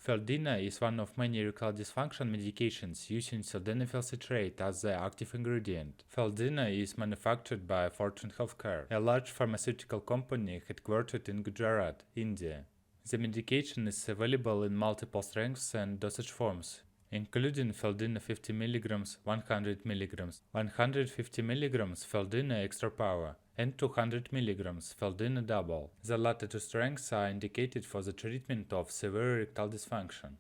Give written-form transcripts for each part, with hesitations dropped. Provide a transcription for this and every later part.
Fildena is one of many erectile dysfunction medications using sildenafil citrate as the active ingredient. Fildena is manufactured by Fortune Healthcare, a large pharmaceutical company headquartered in Gujarat, India. The medication is available in multiple strengths and dosage forms, including Fildena 50 mg, 100 mg, 150 mg Fildena Extra Power, and 200 mg Fildena Double. The latter two strengths are indicated for the treatment of severe erectile dysfunction.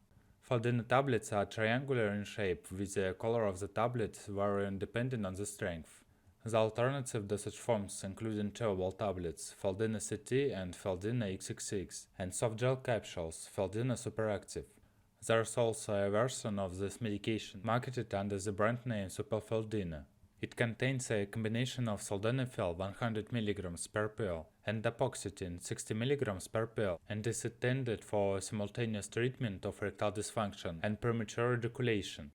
Fildena tablets are triangular in shape, with the color of the tablet varying depending on the strength. The alternative dosage forms include chewable tablets, Fildena CT and Fildena XXX, and soft gel capsules, Fildena Superactive. There is also a version of this medication marketed under the brand name Fildena. It contains a combination of sildenafil 100 mg per pill and dapagliflozin 60 mg per pill and is intended for simultaneous treatment of erectile dysfunction and premature ejaculation.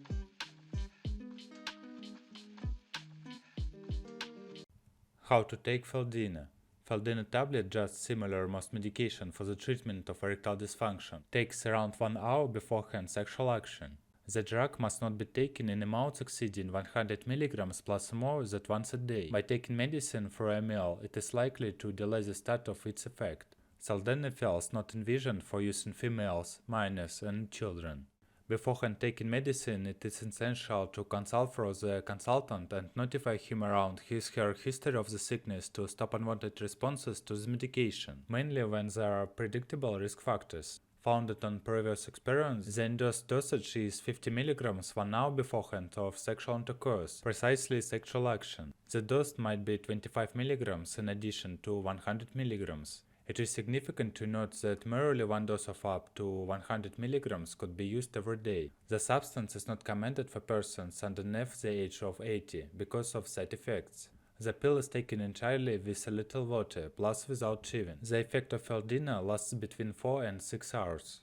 How to take Fildena? Fildena tablet, just similar most medication for the treatment of erectile dysfunction, takes around 1 hour beforehand sexual action. The drug must not be taken in amounts exceeding 100 mg plus more than once a day. By taking medicine for a meal, it is likely to delay the start of its effect. Sildenafil is not envisioned for use in females, minors, and children. Beforehand taking medicine, it is essential to consult with the consultant and notify him around his/her history of the sickness to stop unwanted responses to the medication, mainly when there are predictable risk factors. Founded on previous experience, the endorsed dosage is 50 mg 1 hour beforehand of sexual intercourse, precisely sexual action. The dose might be 25 mg in addition to 100 mg. It is significant to note that merely one dose of up to 100 mg could be used every day. The substance is not recommended for persons underneath the age of 80 because of side effects. The pill is taken entirely with a little water, plus without chewing. The effect of Fildena lasts between 4 and 6 hours.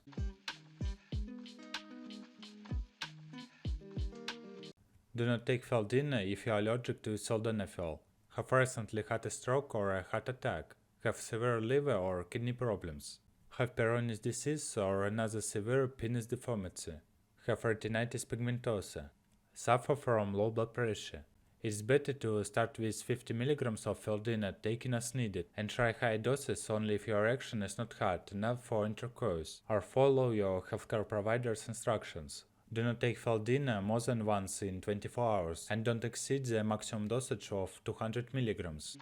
Do not take Fildena if you are allergic to sildenafil, have recently had a stroke or a heart attack, have severe liver or kidney problems, have Peyronie's disease or another severe penis deformity, have retinitis pigmentosa, suffer from low blood pressure. It is better to start with 50 mg of Fildena taken as needed and try high doses only if your erection is not hard enough for intercourse, or follow your healthcare provider's instructions. Do not take Fildena more than once in 24 hours and don't exceed the maximum dosage of 200 mg.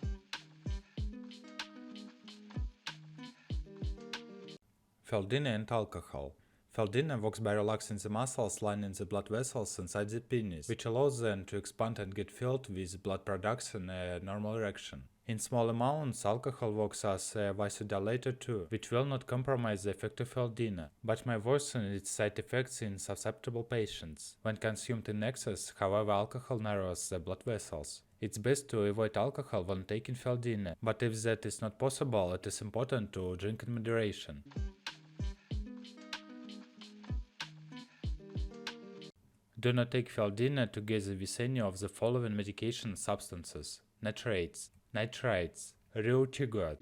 Fildena and alcohol. Fildena works by relaxing the muscles lining the blood vessels inside the penis, which allows them to expand and get filled with blood production a normal erection. In small amounts, alcohol works as a vasodilator too, which will not compromise the effect of Fildena, but may worsen its side effects in susceptible patients. When consumed in excess, however, alcohol narrows the blood vessels. It's best to avoid alcohol when taking Fildena, but if that is not possible, it is important to drink in moderation. Do not take Fildena together with any of the following medication substances: nitrates, nitrites, reutegot.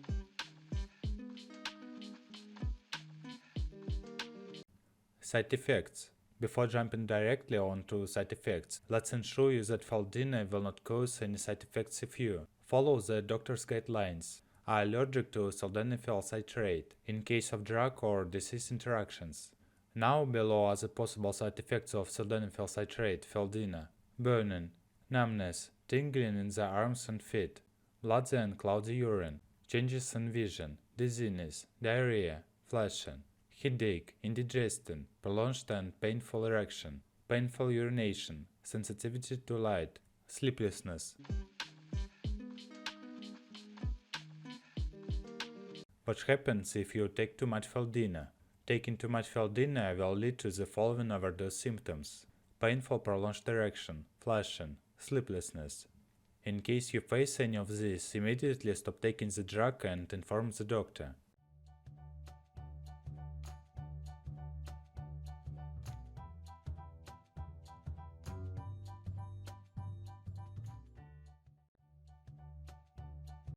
Side effects. Before jumping directly onto side effects, let's ensure you that Fildena will not cause any side effects if you follow the doctor's guidelines, are allergic to sildenafil citrate, in case of drug or disease interactions. Now below are the possible side effects of sildenafil citrate, Fildena: burning, numbness, tingling in the arms and feet, bloody and cloudy urine, changes in vision, dizziness, diarrhea, flashing, headache, indigestion, prolonged and painful erection, painful urination, sensitivity to light, sleeplessness. What happens if you take too much Fildena? Taking too much Fildena will lead to the following overdose symptoms: painful prolonged erection, flashing, sleeplessness. In case you face any of these, immediately stop taking the drug and inform the doctor.